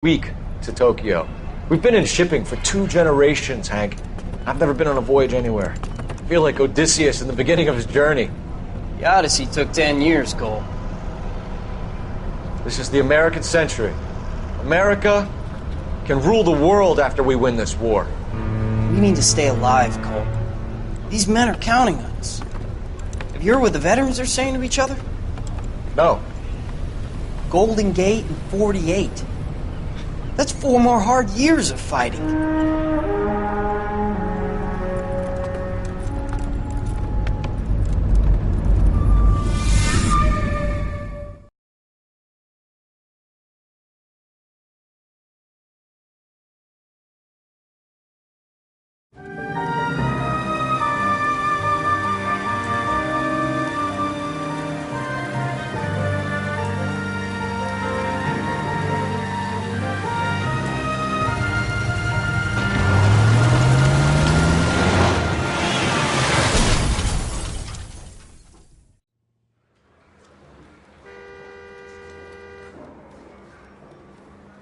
Week to Tokyo. We've been in shipping for 2 generations, Hank. I've never been on a voyage anywhere. I feel like Odysseus in the beginning of his journey. The Odyssey took 10 years, Cole. This is the American century. America can rule the world after we win this war. We need to stay alive, Cole. These men are counting on us. Have you heard what the veterans are saying to each other? No. Golden Gate and 48. That's 4 more hard years of fighting.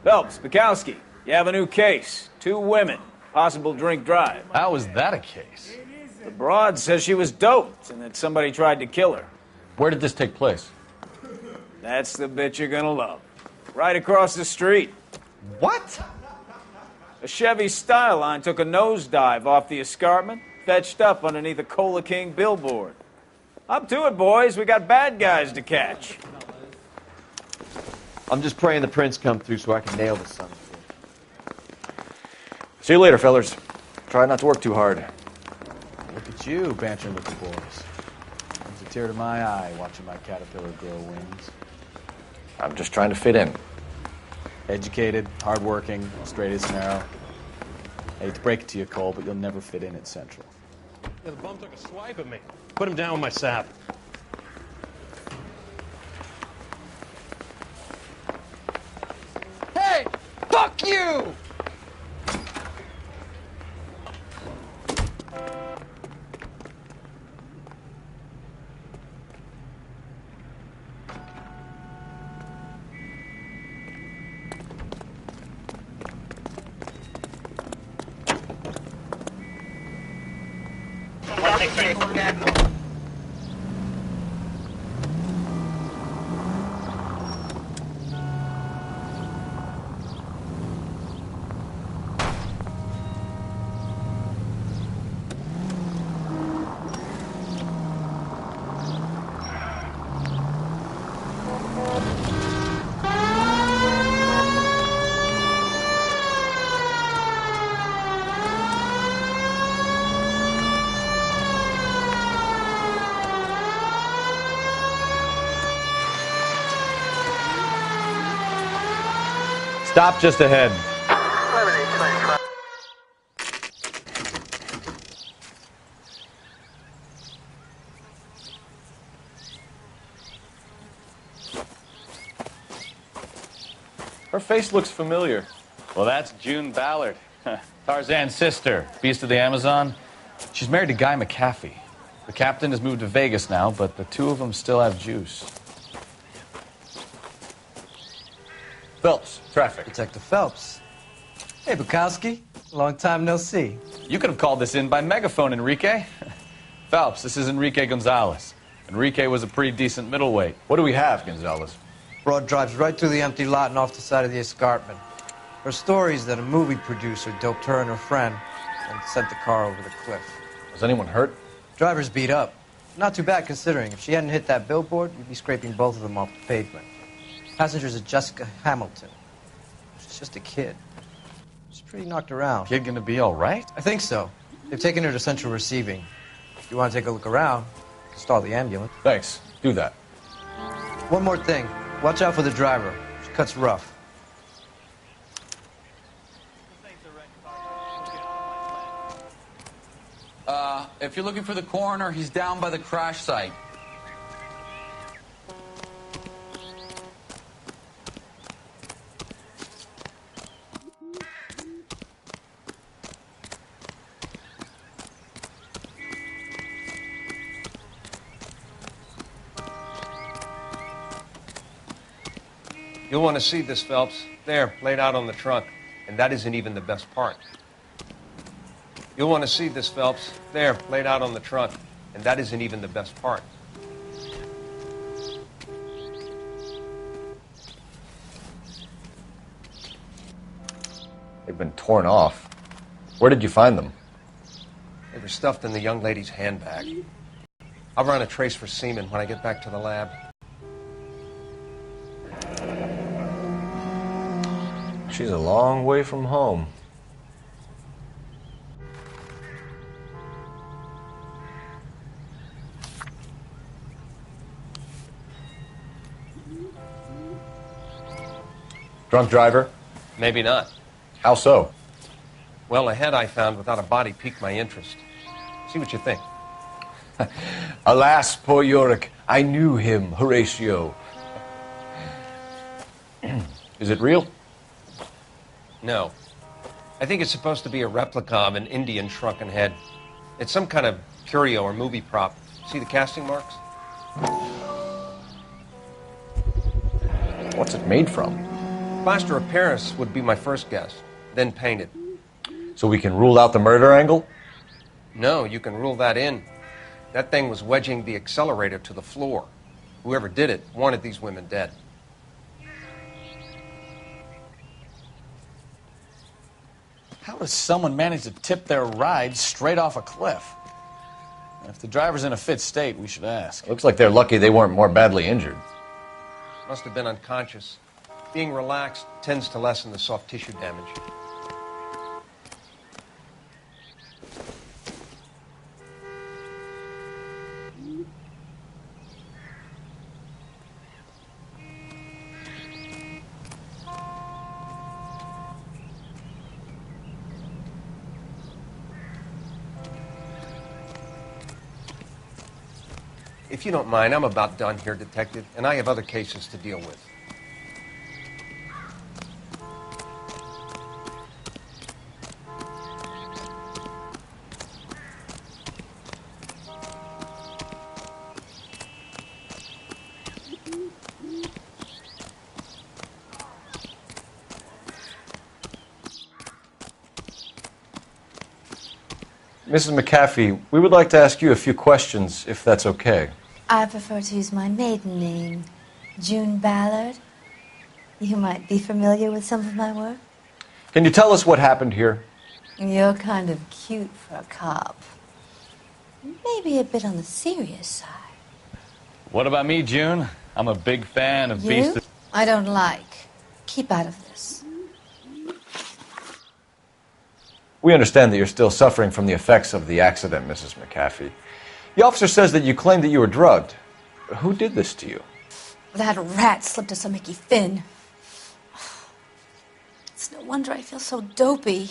Phelps, Bukowski, you have a new case. 2 women, possible drink drive. How is that a case? The broad says she was doped and that somebody tried to kill her. Where did this take place? That's the bit you're gonna love. Right across the street. What? A Chevy Styline took a nosedive off the escarpment, fetched up underneath a Cola King billboard. Up to it, boys. We got bad guys to catch. I'm just praying the prints come through so I can nail this son of a. See you later, fellers. Try not to work too hard. Look at you, bantering with the boys. Brings a tear to my eye watching my caterpillar grow wings. I'm just trying to fit in. Educated, hardworking, straight as an arrow. I hate to break it to you, Cole, but you'll never fit in at Central. Yeah, the bum took a swipe at me. Put him down with my sap. Hey! Fuck you! Stop just ahead. Her face looks familiar. Well, that's June Ballard. Tarzan's sister, beast of the Amazon. She's married to Guy McAfee. The captain has moved to Vegas now, but the 2 of them still have juice. Phelps, traffic. Detective Phelps. Hey, Bukowski. Long time no see. You could have called this in by megaphone, Enrique. Phelps, this is Enrique Gonzalez. Enrique was a pretty decent middleweight. What do we have, Gonzalez? Broad drives right through the empty lot and off the side of the escarpment. Her story is that a movie producer doped her and her friend and sent the car over the cliff. Was anyone hurt? Driver's beat up. Not too bad considering. If she hadn't hit that billboard, you'd be scraping both of them off the pavement. Passenger's a Jessica Hamilton. She's just a kid. She's pretty knocked around. Kid gonna be all right? I think so. They've taken her to Central Receiving. If you want to take a look around, stall the ambulance. Thanks. Do that. One more thing. Watch out for the driver. She cuts rough. If you're looking for the coroner, he's down by the crash site. You'll want to see this, Phelps. there, laid out on the trunk. And that isn't even the best part. You'll want to see this, Phelps. There, laid out on the trunk. And that isn't even the best part. They've been torn off. Where did you find them? They were stuffed in the young lady's handbag. I'll run a trace for semen when I get back to the lab. She's a long way from home. Drunk driver? Maybe not. How so? Well, a head I found without a body piqued my interest. See what you think. Alas, poor Yorick, I knew him, Horatio. Is it real? No. I think it's supposed to be a replica of an Indian shrunken head. It's some kind of curio or movie prop. See the casting marks? What's it made from? Plaster of Paris would be my first guess, then painted. So we can rule out the murder angle? No, you can rule that in. That thing was wedging the accelerator to the floor. Whoever did it wanted these women dead. How does someone manage to tip their ride straight off a cliff? If the driver's in a fit state, we should ask. Looks like they're lucky they weren't more badly injured. Must have been unconscious. Being relaxed tends to lessen the soft tissue damage. If you don't mind, I'm about done here, Detective, and I have other cases to deal with. Mrs. McAfee, we would like to ask you a few questions, if that's okay. I prefer to use my maiden name, June Ballard. You might be familiar with some of my work. Can you tell us what happened here? You're kind of cute for a cop. Maybe a bit on the serious side. What about me, June? I'm a big fan of You? Beast. I don't like. Keep out of this. We understand that you're still suffering from the effects of the accident, Mrs. McAfee. The officer says that you claimed that you were drugged. Who did this to you? That rat slipped us a Mickey Finn. It's no wonder I feel so dopey.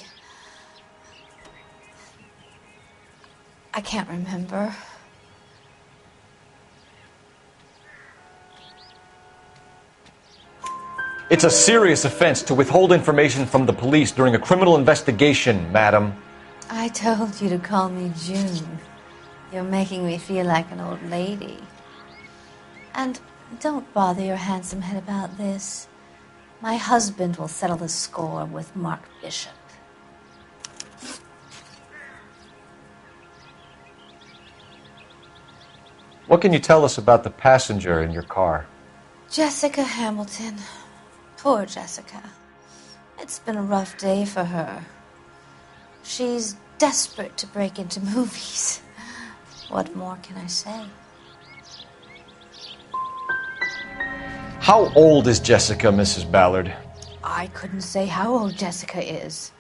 I can't remember. It's a serious offense to withhold information from the police during a criminal investigation, madam. I told you to call me June. You're making me feel like an old lady. And don't bother your handsome head about this. My husband will settle the score with Mark Bishop. What can you tell us about the passenger in your car? Jessica Hamilton. Poor Jessica. It's been a rough day for her. She's desperate to break into movies. What more can I say? How old is Jessica, Mrs. Ballard? I couldn't say how old Jessica is.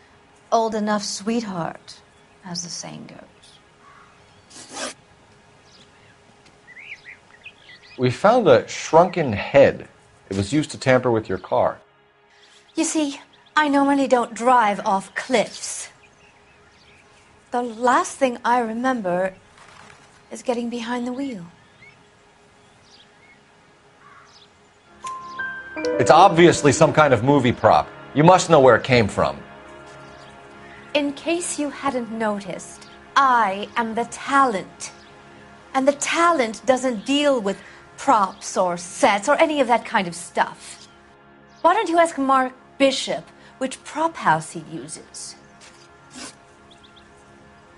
Old enough, sweetheart, as the saying goes. We found a shrunken head. It was used to tamper with your car. You see, I normally don't drive off cliffs. The last thing I remember is getting behind the wheel. It's obviously some kind of movie prop. You must know where it came from. In case you hadn't noticed, I am the talent. And the talent doesn't deal with props or sets or any of that kind of stuff. Why don't you ask Mark Bishop which prop house he uses.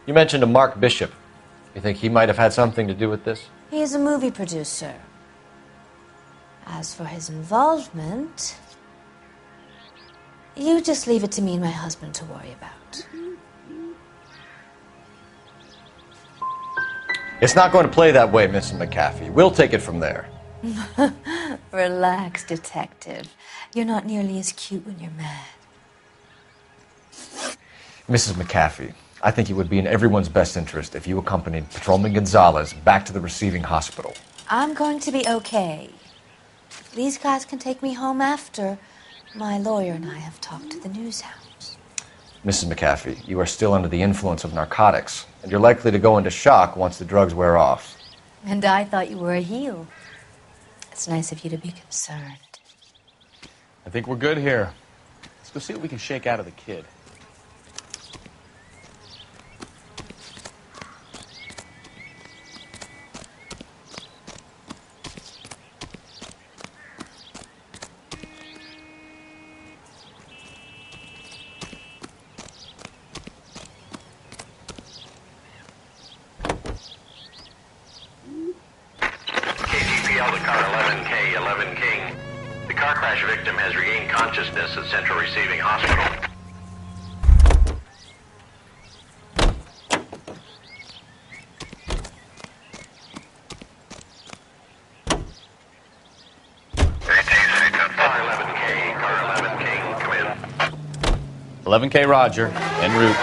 You mentioned a Mark Bishop. You think he might have had something to do with this? He is a movie producer. As for his involvement, you just leave it to me and my husband to worry about. It's not going to play that way, Mrs. McAfee. We'll take it from there. Relax, detective. You're not nearly as cute when you're mad. Mrs. McAfee, I think it would be in everyone's best interest if you accompanied Patrolman Gonzalez back to the receiving hospital. I'm going to be okay. These guys can take me home after my lawyer and I have talked to the news hounds. Mrs. McAfee, you are still under the influence of narcotics, and you're likely to go into shock once the drugs wear off. And I thought you were a heel. It's nice of you to be concerned. I think we're good here. Let's go see what we can shake out of the kid. KCPL to car 11K, 11 King. The car crash victim has regained consciousness at Central Receiving Hospital. Car 11 King, come in. 11K Roger, en route.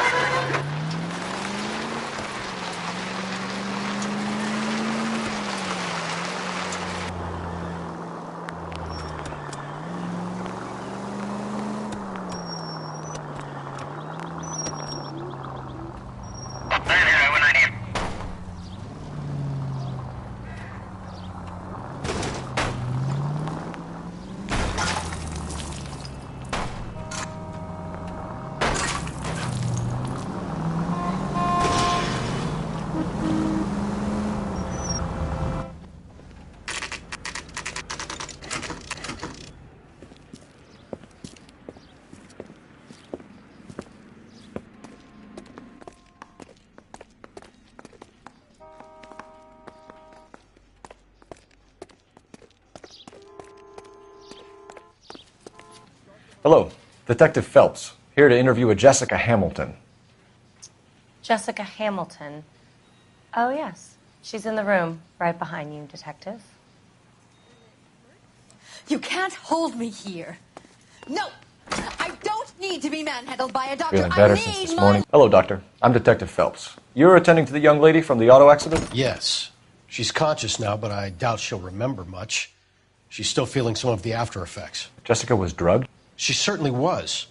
Hello, Detective Phelps, here to interview a Jessica Hamilton. Jessica Hamilton. Oh, yes. She's in the room, right behind you, Detective. You can't hold me here. No! I don't need to be manhandled by a doctor. Feeling better I since need this my... morning? Hello, Doctor. I'm Detective Phelps. You're attending to the young lady from the auto accident? Yes. She's conscious now, but I doubt she'll remember much. She's still feeling some of the after effects. Jessica was drugged? She certainly was.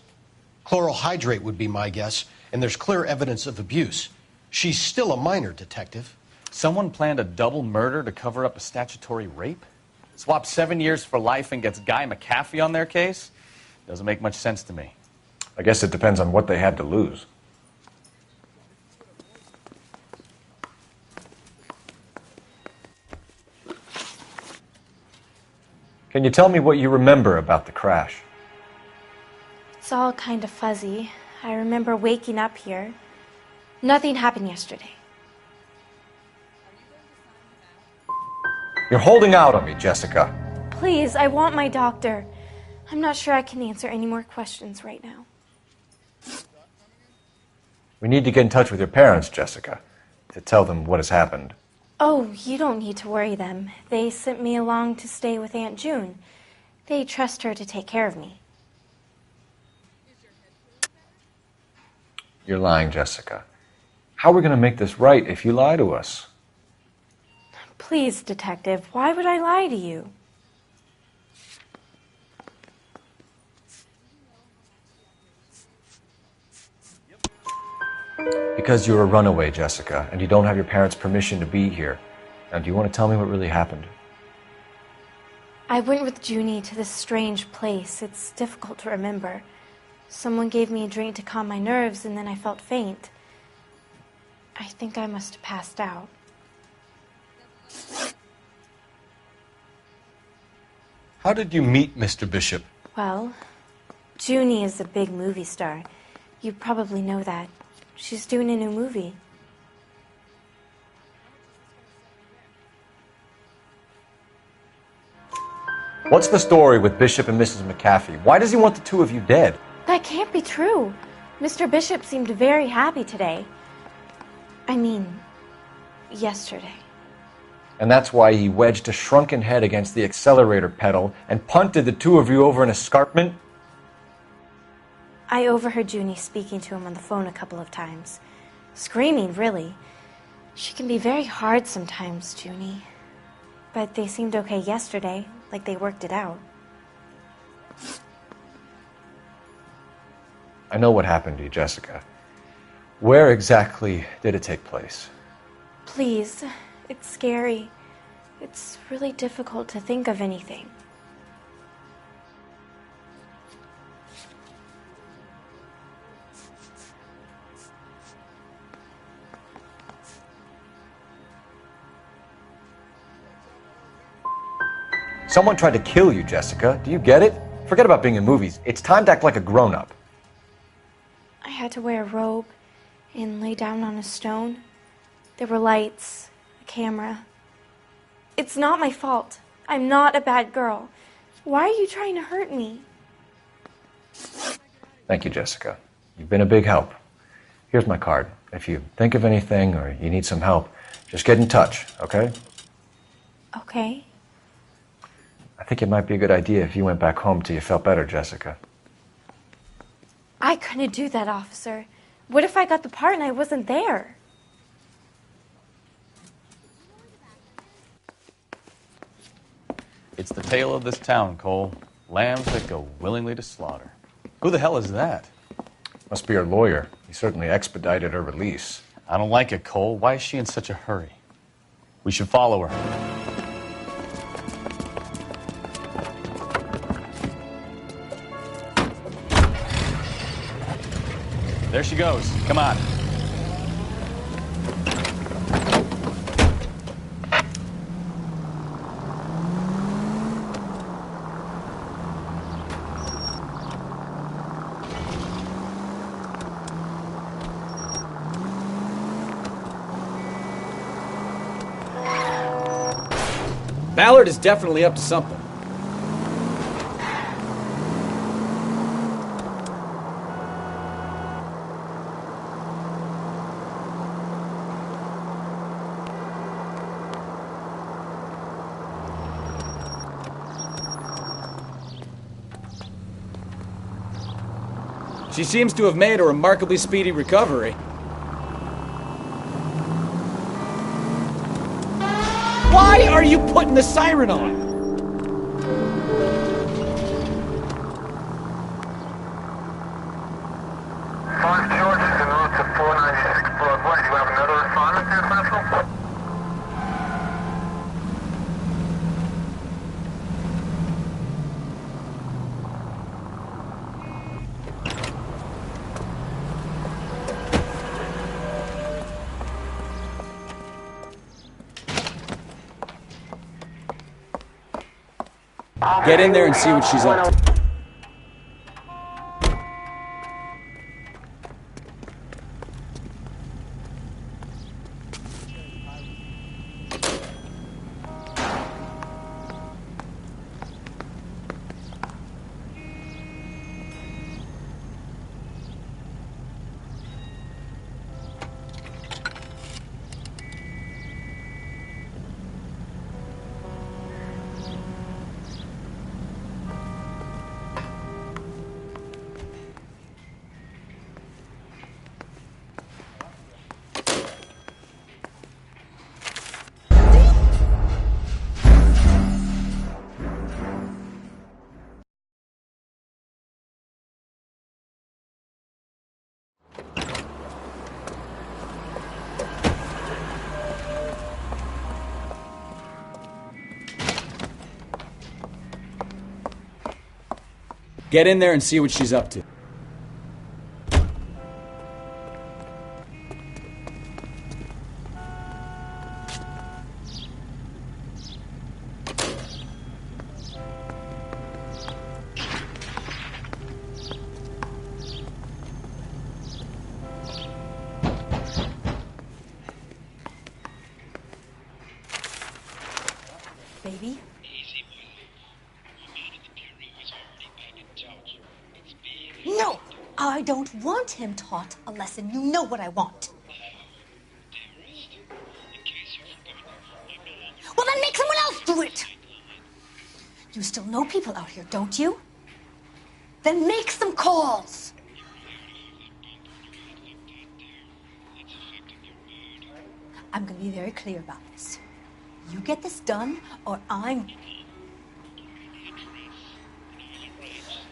Chloral hydrate would be my guess, and there's clear evidence of abuse. She's still a minor, Detective. Someone planned a double murder to cover up a statutory rape? Swap 7 years for life and gets Guy McAfee on their case? Doesn't make much sense to me. I guess it depends on what they had to lose. Can you tell me what you remember about the crash? It's all kind of fuzzy. I remember waking up here. Nothing happened yesterday. You're holding out on me, Jessica. Please, I want my doctor. I'm not sure I can answer any more questions right now. We need to get in touch with your parents, Jessica, to tell them what has happened. Oh, you don't need to worry them. They sent me along to stay with Aunt June. They trust her to take care of me. You're lying, Jessica. How are we going to make this right if you lie to us? Please, Detective, why would I lie to you? Because you're a runaway, Jessica, and you don't have your parents' permission to be here. Now, do you want to tell me what really happened? I went with Junie to this strange place. It's difficult to remember. Someone gave me a drink to calm my nerves, and then I felt faint. I think I must have passed out. How did you meet Mr. Bishop? Well, Junie is a big movie star. You probably know that. She's doing a new movie. What's the story with Bishop and Mrs. McAfee? Why does he want the two of you dead? That can't be true. Mr. Bishop seemed very happy today. I mean, yesterday. And that's why he wedged a shrunken head against the accelerator pedal and punted the two of you over an escarpment? I overheard Junie speaking to him on the phone a couple of times. Screaming, really. She can be very hard sometimes, Junie. But they seemed okay yesterday, like they worked it out. I know what happened to you, Jessica. Where exactly did it take place? Please, it's scary. It's really difficult to think of anything. Someone tried to kill you, Jessica. Do you get it? Forget about being in movies. It's time to act like a grown-up. I had to wear a robe and lay down on a stone. There were lights, a camera. It's not my fault. I'm not a bad girl. Why are you trying to hurt me? Thank you, Jessica. You've been a big help. Here's my card. If you think of anything or you need some help, just get in touch, okay? Okay. I think it might be a good idea if you went back home till you felt better, Jessica. I couldn't do that, officer. What if I got the part and I wasn't there? It's the tale of this town, Cole. Lambs that go willingly to slaughter. Who the hell is that? Must be her lawyer. He certainly expedited her release. I don't like it, Cole. Why is she in such a hurry? We should follow her. There she goes. Come on. Ballard is definitely up to something. She seems to have made a remarkably speedy recovery. Why are you putting the siren on? George is en route to 496 Broadway. Do you have another assignment there, Central? Get in there and see what she's up to. Get in there and see what she's up to. I don't want him taught a lesson. You know what I want. Well, then make someone else do it. You still know people out here, don't you? Then make some calls. I'm going to be very clear about this. You get this done, or I'm...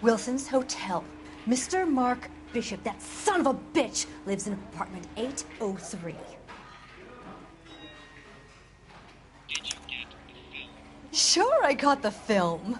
Wilson's Hotel. Mr. Mark Bishop, that son of a bitch, lives in apartment 803. Sure, I got the film.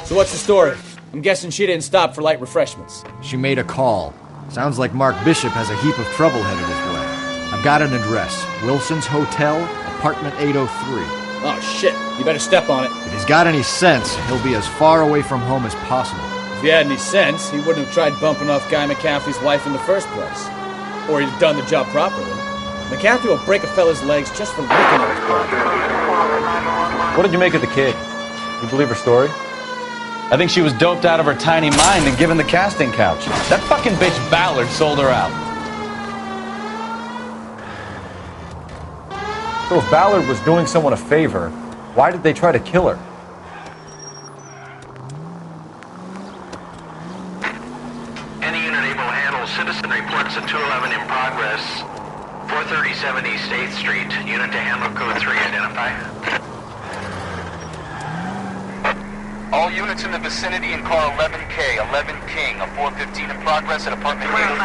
So what's the story? I'm guessing she didn't stop for light refreshments. She made a call. Sounds like Mark Bishop has a heap of trouble headed his way. I've got an address. Wilson's Hotel, apartment 803. Oh, shit. You better step on it. If he's got any sense, he'll be as far away from home as possible. If he had any sense, he wouldn't have tried bumping off Guy McCaffrey's wife in the first place. Or he'd have done the job properly. McCaffrey will break a fella's legs just for looking at his body. What did you make of the kid? You believe her story? I think she was doped out of her tiny mind and given the casting couch. That fucking bitch Ballard sold her out. So if Ballard was doing someone a favor, why did they try to kill her? Any unit able to handle citizen reports at 211 in progress. 437 East 8th Street. Unit to handle code 3 identify. All units in the vicinity in car 11K, 11 King, a 415 in progress at apartment 803,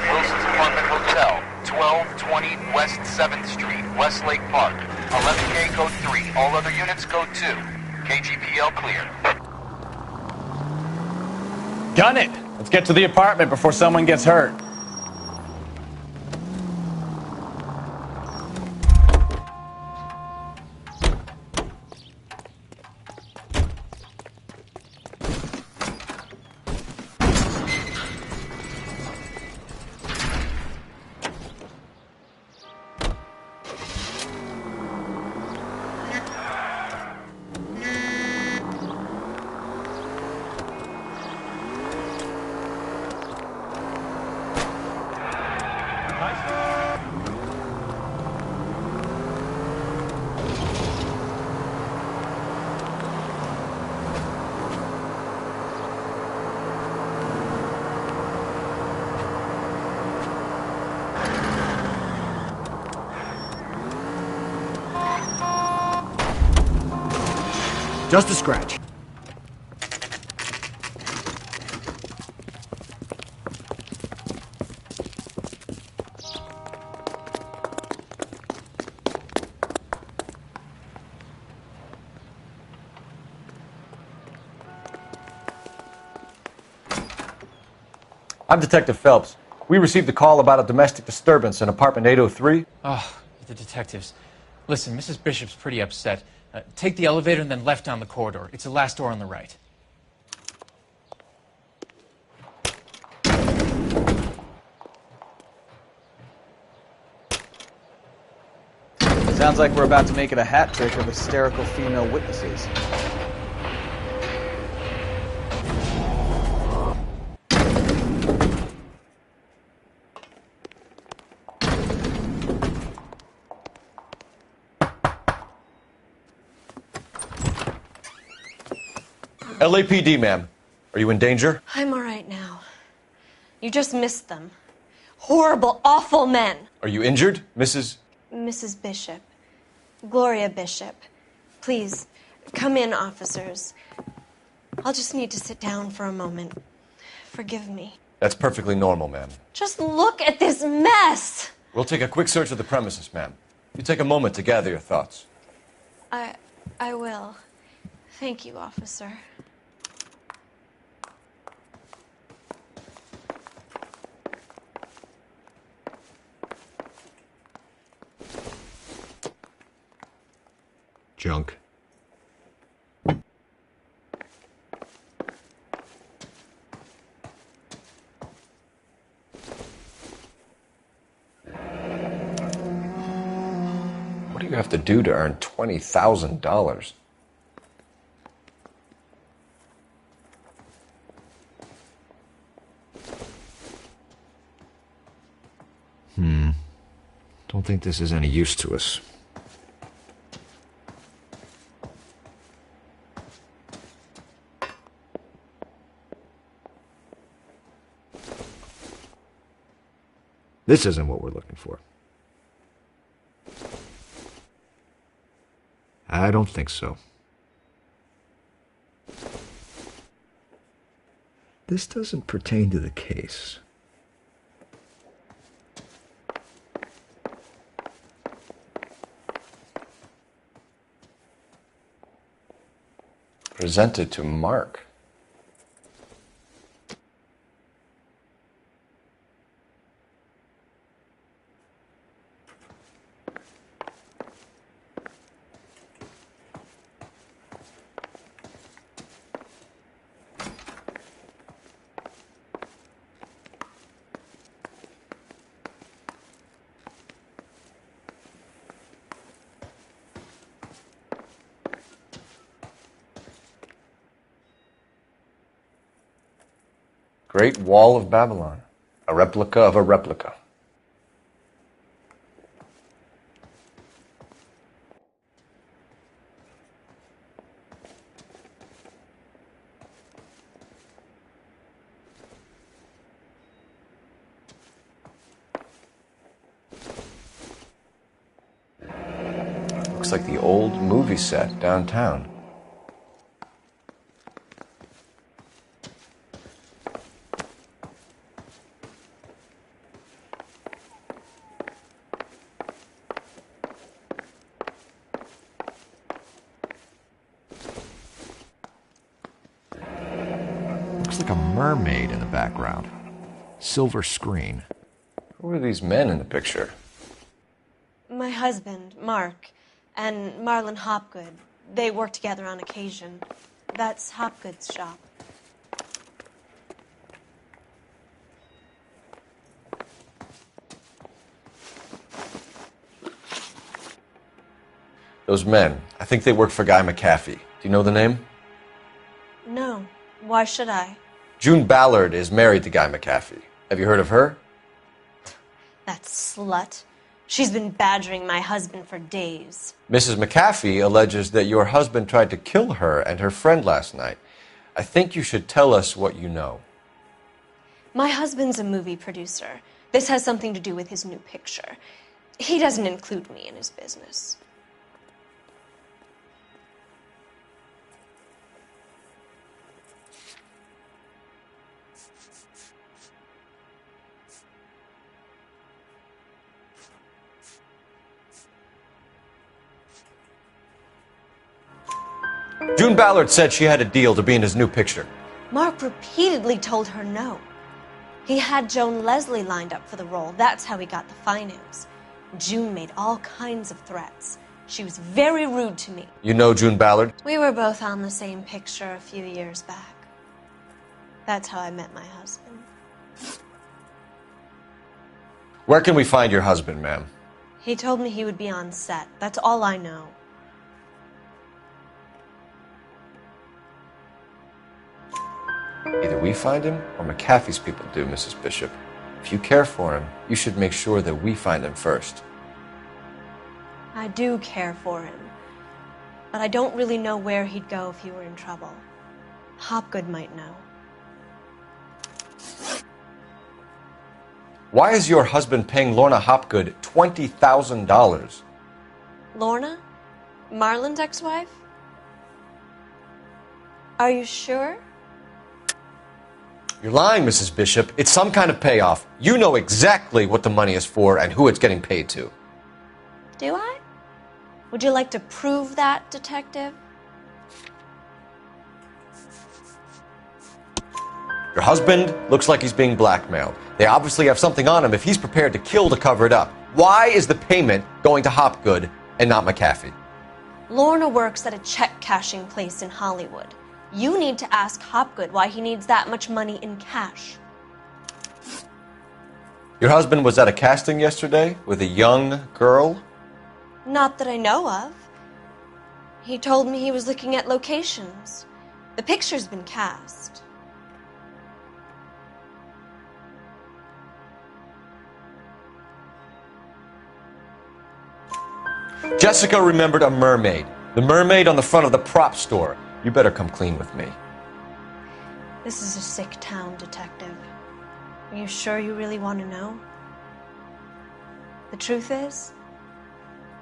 Wilson's Apartment Hotel, 1220 West 7th Street, Westlake Park. 11K code 3, all other units code 2. KGPL clear. Gun it! Let's get to the apartment before someone gets hurt. Just a scratch. I'm Detective Phelps. We received a call about a domestic disturbance in apartment 803. Oh, the detectives. Listen, Mrs. Bishop's pretty upset. Take the elevator and then left down the corridor. It's the last door on the right. Sounds like we're about to make it a hat trick of hysterical female witnesses. LAPD, ma'am. Are you in danger? I'm all right now. You just missed them. Horrible, awful men. Are you injured, Mrs.? Mrs. Bishop. Gloria Bishop. Please, come in, officers. I'll just need to sit down for a moment. Forgive me. That's perfectly normal, ma'am. Just look at this mess. We'll take a quick search of the premises, ma'am. You take a moment to gather your thoughts. I will. Thank you, officer. junk. What do you have to do to earn $20,000? Don't think this is any use to us. This isn't what we're looking for. I don't think so. This doesn't pertain to the case. Presented to Mark. Great Wall of Babylon. A replica of a replica. Looks like the old movie set downtown. Looks like a mermaid in the background. Silver screen. Who are these men in the picture? My husband, Mark, and Marlon Hopgood. They work together on occasion. That's Hopgood's shop. Those men, I think they work for Guy McAfee. Do you know the name? No. Why should I? June Ballard is married to Guy McAfee. Have you heard of her? That slut. She's been badgering my husband for days. Mrs. McAfee alleges that your husband tried to kill her and her friend last night. I think you should tell us what you know. My husband's a movie producer. This has something to do with his new picture. He doesn't include me in his business. June Ballard said she had a deal to be in his new picture. Mark repeatedly told her no. He had Joan Leslie lined up for the role. That's how he got the finance. June made all kinds of threats. She was very rude to me. You know June Ballard? We were both on the same picture a few years back. That's how I met my husband. Where can we find your husband, ma'am? He told me he would be on set. That's all I know. Either we find him or McAfee's people do, Mrs. Bishop. If you care for him, you should make sure that we find him first. I do care for him. But I don't really know where he'd go if he were in trouble. Hopgood might know. Why is your husband paying Lorna Hopgood $20,000? Lorna? Marlon's ex-wife? Are you sure? You're lying, Mrs. Bishop. It's some kind of payoff. You know exactly what the money is for and who it's getting paid to. Do I? Would you like to prove that, detective? Your husband looks like he's being blackmailed. They obviously have something on him if he's prepared to kill to cover it up. Why is the payment going to Hopgood and not McAfee? Lorna works at a check-cashing place in Hollywood. You need to ask Hopgood why he needs that much money in cash. Your husband was at a casting yesterday with a young girl? Not that I know of. He told me he was looking at locations. The picture's been cast. Jessica remembered a mermaid. The mermaid on the front of the prop store. You better come clean with me. This is a sick town, Detective. Are you sure you really want to know? The truth is,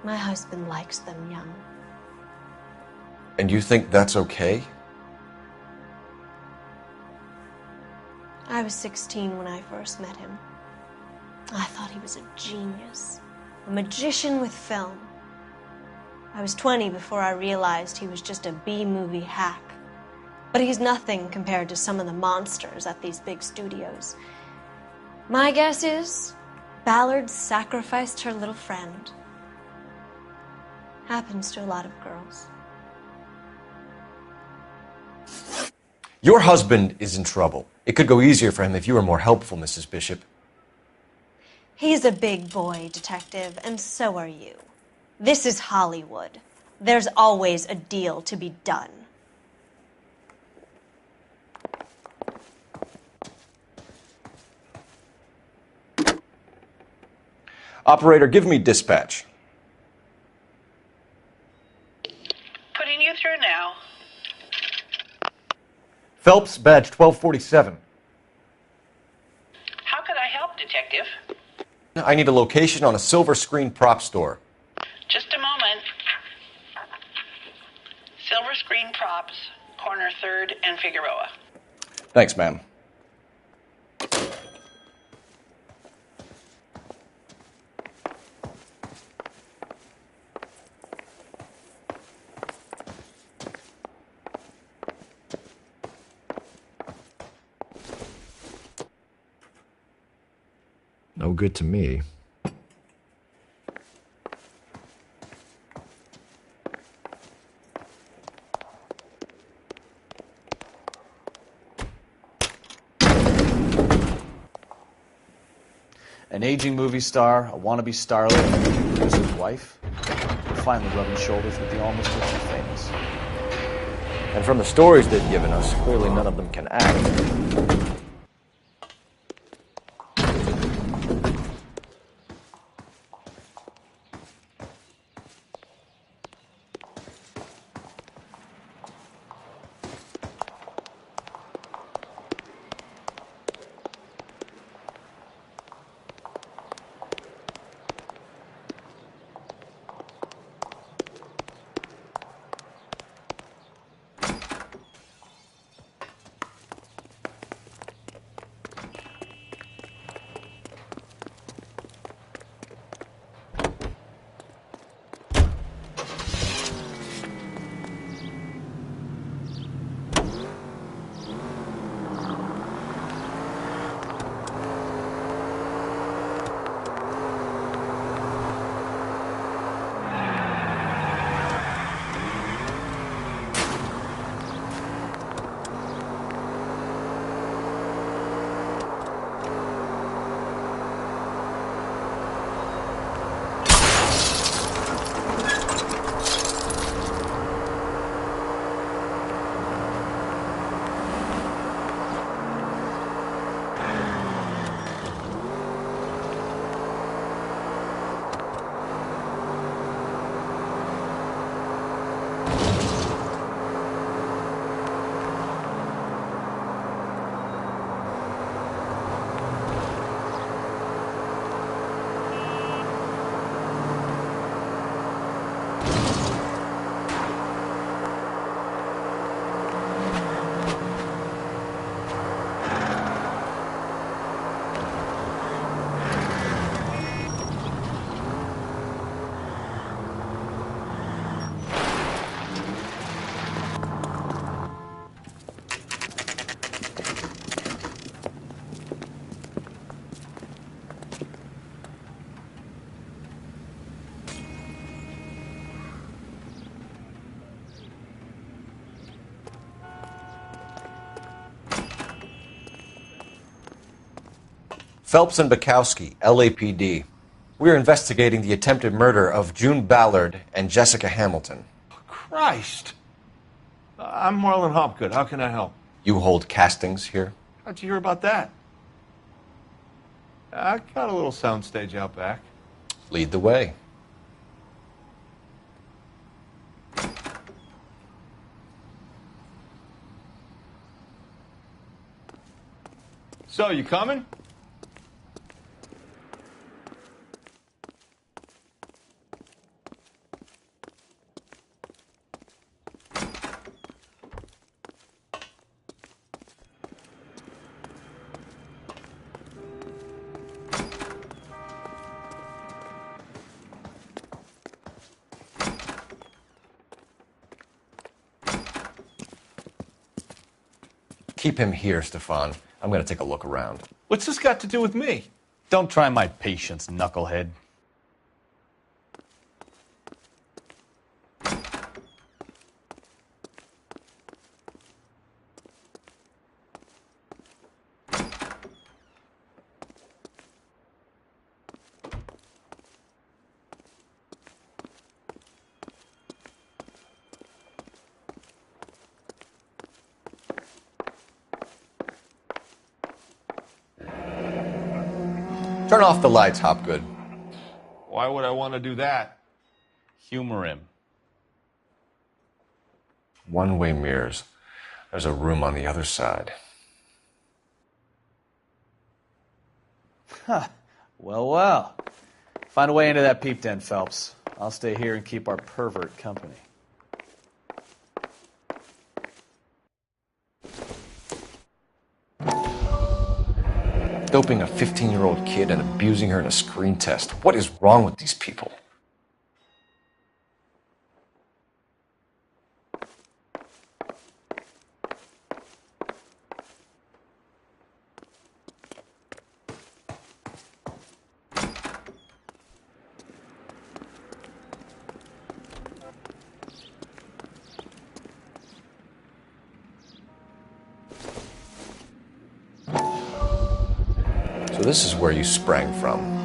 my husband likes them young. And you think that's okay? I was 16 when I first met him. I thought he was a genius, a magician with film. I was 20 before I realized he was just a B-movie hack. But he's nothing compared to some of the monsters at these big studios. My guess is Ballard sacrificed her little friend. Happens to a lot of girls. Your husband is in trouble. It could go easier for him if you were more helpful, Mrs. Bishop. He's a big boy, Detective, and so are you. This is Hollywood. There's always a deal to be done. Operator, give me dispatch. Putting you through now. Phelps, badge 1247. How could I help, Detective? I need a location on a silver screen prop store. Just a moment. Silver Screen Props, corner 3rd and Figueroa. Thanks, ma'am. No good to me. An aging movie star, a wannabe starlet, and a movie producer's wife, finally rubbing shoulders with the almost rich and famous. And from the stories they've given us, clearly none of them can act. Phelps and Bukowski, LAPD. We're investigating the attempted murder of June Ballard and Jessica Hamilton. Christ. I'm Marlon Hopgood. How can I help? You hold castings here? How'd you hear about that? I got a little soundstage out back. Lead the way. So, you coming? Keep him here, Stefan. I'm going to take a look around. What's this got to do with me? Don't try my patience, knucklehead. Turn off the lights, Hopgood. Why would I want to do that? Humor him. One-way mirrors. There's a room on the other side. Huh. Well. Find a way into that peep den, Phelps. I'll stay here and keep our pervert company. Doping a 15-year-old kid and abusing her in a screen test. What is wrong with these people? So this is where you sprang from.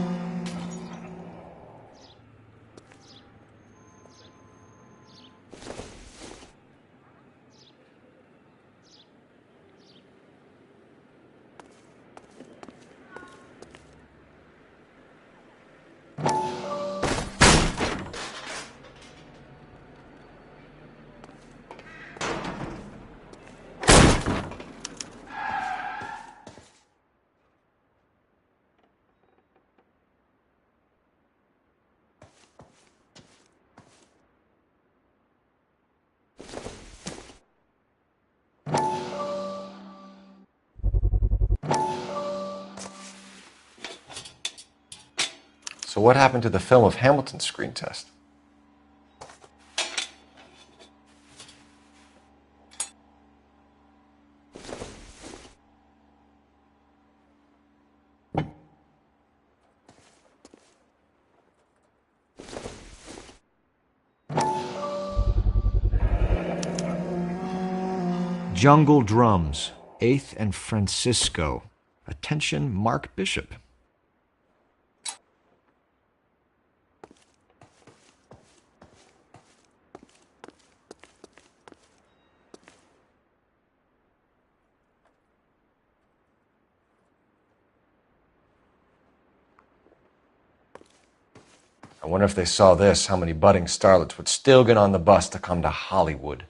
So what happened to the film of Hamilton's screen test? Jungle Drums, 8th and Francisco. Attention, Mark Bishop. I wonder if they saw this, how many budding starlets would still get on the bus to come to Hollywood.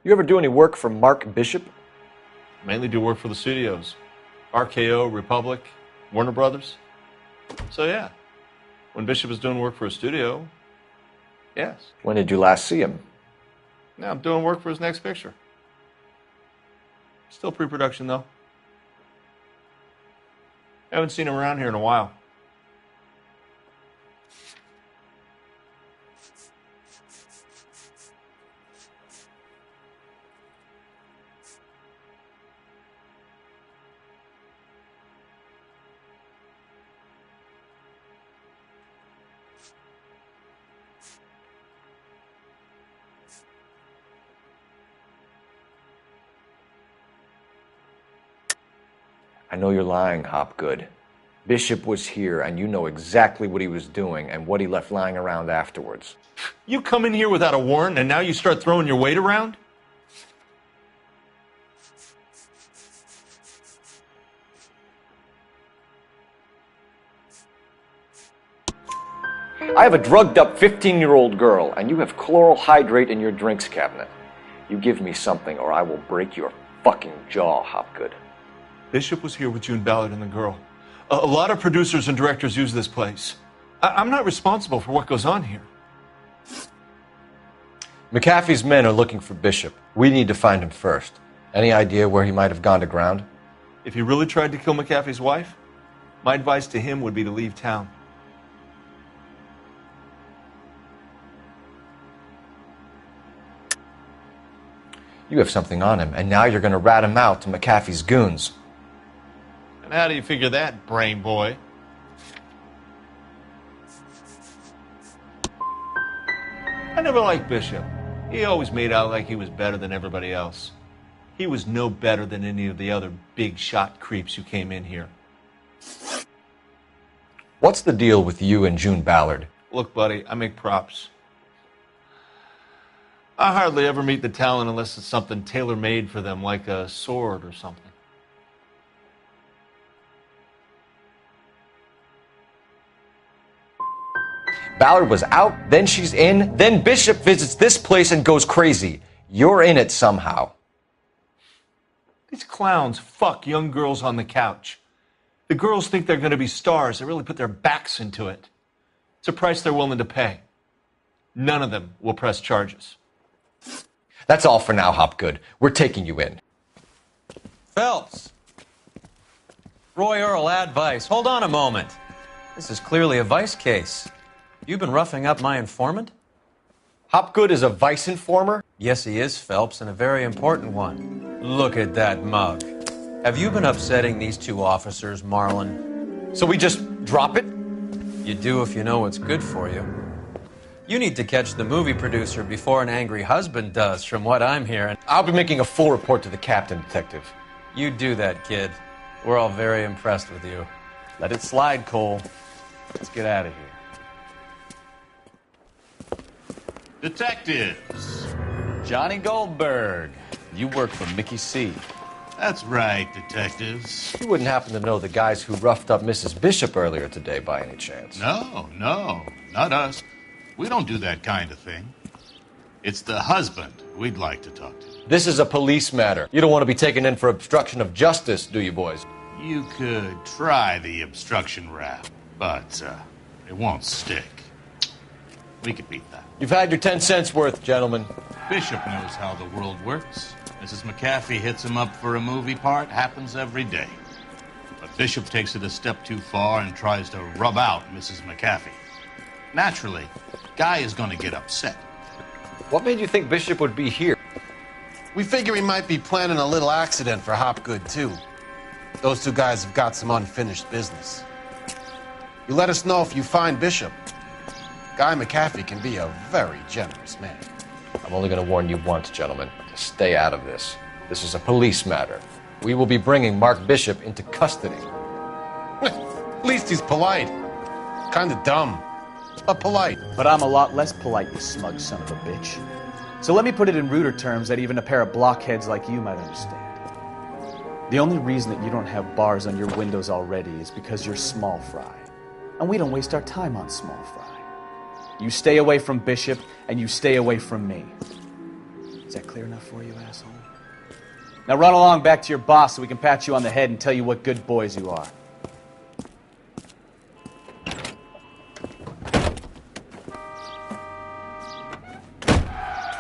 You ever do any work for Mark Bishop? Mainly do work for the studios. RKO, Republic, Warner Brothers. So yeah, when Bishop is doing work for a studio, yes. When did you last see him? Now I'm doing work for his next picture. Still pre-production though. Haven't seen him around here in a while. I know you're lying, Hopgood. Bishop was here, and you know exactly what he was doing and what he left lying around afterwards. You come in here without a warrant, and now you start throwing your weight around? I have a drugged-up 15-year-old girl, and you have chloral hydrate in your drinks cabinet. You give me something, or I will break your fucking jaw, Hopgood. Bishop was here with June Ballard and the girl. A lot of producers and directors use this place. I'm not responsible for what goes on here. McAfee's men are looking for Bishop. We need to find him first. Any idea where he might have gone to ground? If he really tried to kill McAfee's wife, my advice to him would be to leave town. You have something on him, and now you're going to rat him out to McAfee's goons. And how do you figure that, brain boy? I never liked Bishop. He always made out like he was better than everybody else. He was no better than any of the other big shot creeps who came in here. What's the deal with you and June Ballard? Look, buddy, I make props. I hardly ever meet the talent unless it's something tailor-made for them, like a sword or something. Ballard was out, then she's in, then Bishop visits this place and goes crazy. You're in it somehow. These clowns fuck young girls on the couch. The girls think they're going to be stars. They really put their backs into it. It's a price they're willing to pay. None of them will press charges. That's all for now, Hopgood. We're taking you in. Phelps. Roy Earl, advice. Hold on a moment. This is clearly a vice case. You've been roughing up my informant? Hopgood is a vice informer? Yes, he is, Phelps, and a very important one. Look at that mug. Have you been upsetting these two officers, Marlin? So we just drop it? You do if you know what's good for you. You need to catch the movie producer before an angry husband does, from what I'm hearing. I'll be making a full report to the captain, Detective. You do that, kid. We're all very impressed with you. Let it slide, Cole. Let's get out of here. Detectives. Johnny Goldberg. You work for Mickey C. That's right, detectives. You wouldn't happen to know the guys who roughed up Mrs. Bishop earlier today by any chance? No, not us. We don't do that kind of thing. It's the husband we'd like to talk to. This is a police matter. You don't want to be taken in for obstruction of justice, do you, boys? You could try the obstruction rap, but it won't stick. We could beat that. You've had your 10 cents worth, gentlemen. Bishop knows how the world works. Mrs. McAfee hits him up for a movie part. Happens every day. But Bishop takes it a step too far and tries to rub out Mrs. McAfee. Naturally, Guy is going to get upset. What made you think Bishop would be here? We figure he might be planning a little accident for Hopgood, too. Those two guys have got some unfinished business. You let us know if you find Bishop. Guy McAfee can be a very generous man. I'm only going to warn you once, gentlemen. To stay out of this. This is a police matter. We will be bringing Mark Bishop into custody. At least he's polite. Kind of dumb, but polite. But I'm a lot less polite, you smug son of a bitch. So let me put it in ruder terms that even a pair of blockheads like you might understand. The only reason that you don't have bars on your windows already is because you're small fry. And we don't waste our time on small fry. You stay away from Bishop, and you stay away from me. Is that clear enough for you, asshole? Now run along back to your boss so we can pat you on the head and tell you what good boys you are.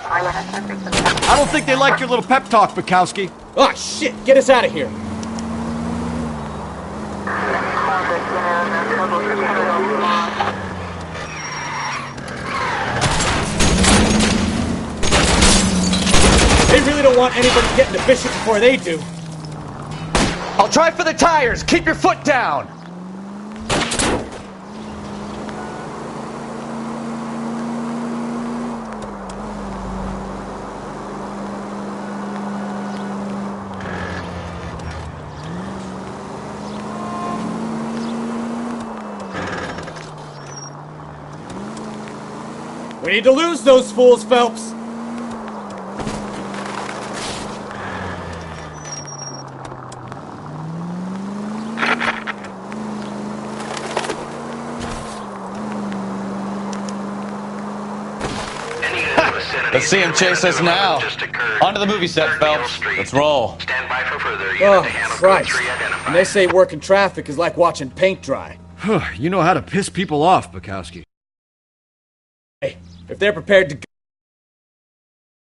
I don't think they like your little pep talk, Bukowski. Oh, shit! Get us out of here! They really don't want anybody getting to Bishop before they do. I'll try for the tires. Keep your foot down. We need to lose those fools, Phelps. Let's see him chase us now. Onto the movie set, Phelps. Let's roll. Oh, Christ. And they say working traffic is like watching paint dry. You know how to piss people off, Bukowski. Hey, if they're prepared to